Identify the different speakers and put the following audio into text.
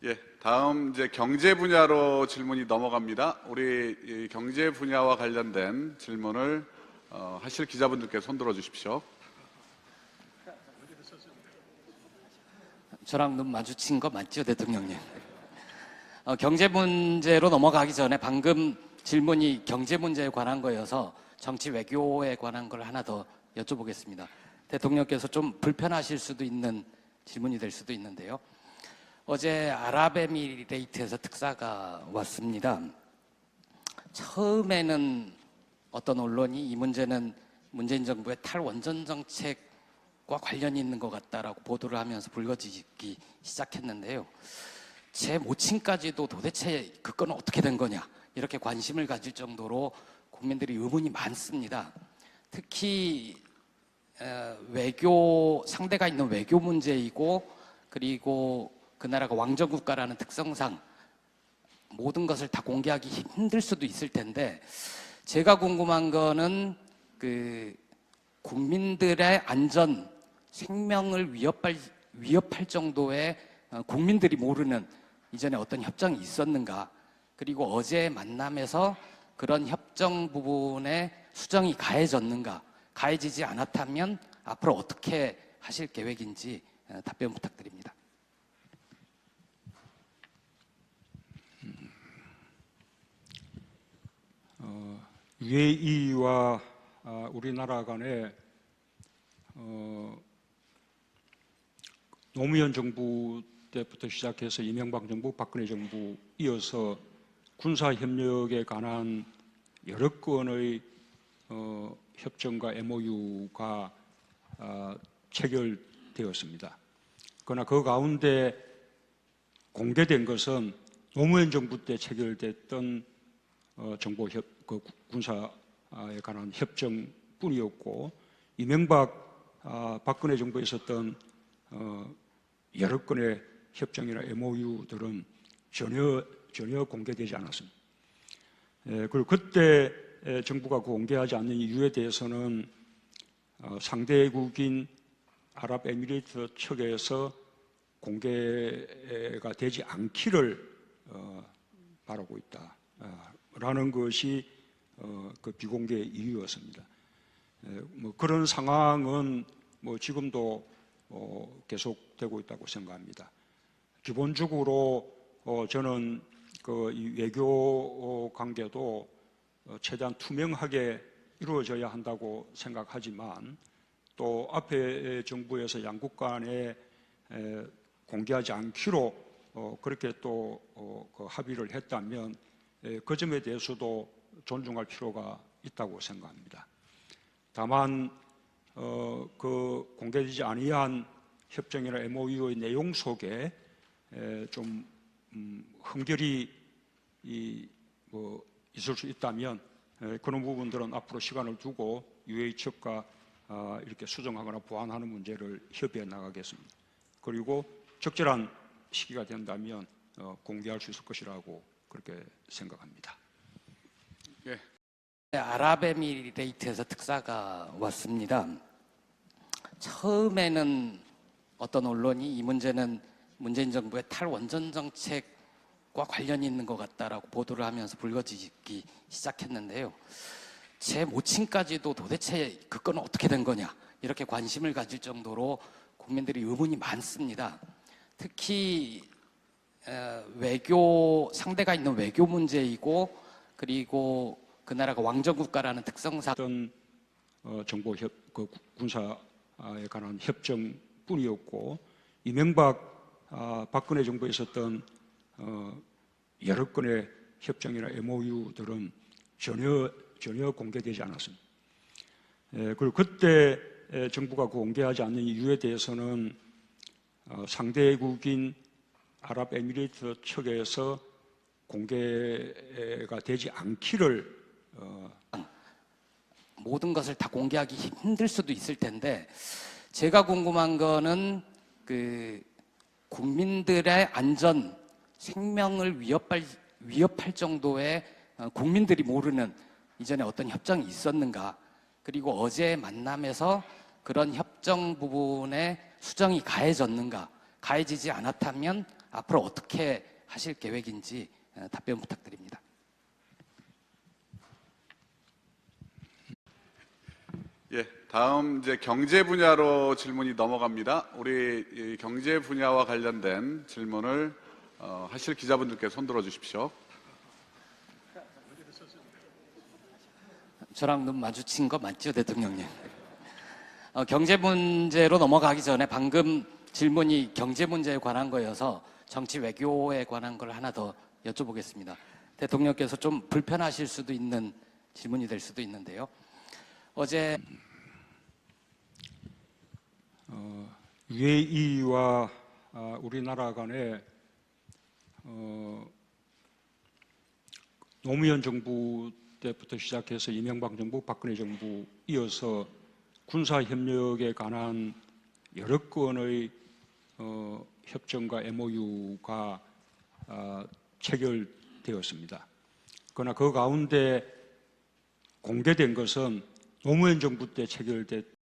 Speaker 1: 예, 다음 이제 경제 분야로 질문이 넘어갑니다. 우리 이 경제 분야와 관련된 질문을 하실 기자분들께 손 들어 주십시오.
Speaker 2: 저랑 눈 마주친 거 맞죠, 대통령님? 경제 문제로 넘어가기 전에 방금 질문이 경제 문제에 관한 거여서 정치 외교에 관한 걸 하나 더 여쭤보겠습니다. 대통령께서 좀 불편하실 수도 있는 질문이 될 수도 있는데요. 어제 아랍에미레이트에서 특사가 왔습니다. 처음에는 어떤 언론이 이 문제는 문재인 정부의 탈원전 정책과 관련이 있는 것 같다라고 보도를 하면서 불거지기 시작했는데요. 제 모친까지도 도대체 그 건은 어떻게 된 거냐 이렇게 관심을 가질 정도로 국민들이 의문이 많습니다. 특히 외교 상대가 있는 외교 문제이고 그리고 그 나라가 왕정국가라는 특성상 모든 것을 다 공개하기 힘들 수도 있을 텐데 제가 궁금한 거는 그 국민들의 안전, 생명을 위협할 정도의 국민들이 모르는 이전에 어떤 협정이 있었는가, 그리고 어제 만남에서 그런 협정 부분에 수정이 가해졌는가, 가해지지 않았다면 앞으로 어떻게 하실 계획인지 답변 부탁드립니다.
Speaker 3: UAE와 우리나라 간에 노무현 정부 때부터 시작해서 이명박 정부, 박근혜 정부 이어서 군사협력에 관한 여러 건의 협정과 MOU가 체결되었습니다. 그러나 그 가운데 공개된 것은 노무현 정부 때 체결됐던 군사에 관한 협정뿐이었고 이명박, 박근혜 정부에 있었던 여러 건의 협정이나 MOU들은 전혀 공개되지 않았습니다. 그리고 그때 정부가 공개하지 않는 이유에 대해서는 상대국인 아랍에미리트 측에서 공개가 되지 않기를 바라고 있다. 라는 것이 그 비공개 이유였습니다. 그런 상황은 지금도 계속되고 있다고 생각합니다. 기본적으로 저는 이 외교 관계도 최대한 투명하게 이루어져야 한다고 생각하지만 또 앞에 정부에서 양국 간에 공개하지 않기로 그렇게 또 그 합의를 했다면 그 점에 대해서도 존중할 필요가 있다고 생각합니다. 다만 그 공개되지 아니한 협정이나 MOU의 내용 속에 좀 흠결이 있을 수 있다면 그런 부분들은 앞으로 시간을 두고 UAE 측과 이렇게 수정하거나 보완하는 문제를 협의해 나가겠습니다. 그리고 적절한 시기가 된다면 공개할 수 있을 것이라고 그렇게 생각합니다.
Speaker 2: 예. 아랍에미레이트에서 특사가 왔습니다. 처음에는 어떤 언론이 이 문제는 문재인 정부의 탈원전 정책과 관련이 있는 것 같다라고 보도를 하면서 불거지기 시작했는데요. 제 모친까지도 도대체 그 건은 어떻게 된 거냐 이렇게 관심을 가질 정도로 국민들이 의문이 많습니다. 특히 외교 상대가 있는 외교 문제이고 그리고 그 나라가 왕정국가라는 특성상
Speaker 3: 정보 군사에 관한 협정뿐이었고 이명박, 박근혜 정부에 있었던 여러 건의 협정이나 MOU들은 전혀 공개되지 않았습니다. 그리고 그때 정부가 공개하지 않는 이유에 대해서는 상대국인 아랍에미리트 측에서 공개가 되지 않기를
Speaker 2: 모든 것을 다 공개하기 힘들 수도 있을 텐데 제가 궁금한 거는 그 국민들의 안전, 생명을 위협할 정도의 국민들이 모르는 이전에 어떤 협정이 있었는가, 그리고 어제 만남에서 그런 협정 부분에 수정이 가해졌는가, 가해지지 않았다면 앞으로 어떻게 하실 계획인지 답변 부탁드립니다.
Speaker 1: 예, 다음 이제 경제 분야로 질문이 넘어갑니다. 우리 이 경제 분야와 관련된 질문을 하실 기자분들께 손들어 주십시오.
Speaker 2: 저랑 눈 마주친 거 맞죠, 대통령님? 경제 문제로 넘어가기 전에 방금 질문이 경제 문제에 관한 거여서 정치 외교에 관한 걸 하나 더 여쭤보겠습니다. 대통령께서 좀 불편하실 수도 있는 질문이 될 수도 있는데요. 어제
Speaker 3: UAE와 우리나라 간에 노무현 정부 때부터 시작해서 이명박 정부, 박근혜 정부 이어서 군사 협력에 관한 여러 건의 협정과 MOU가 체결되었습니다. 그러나 그 가운데 공개된 것은 노무현 정부 때 체결됐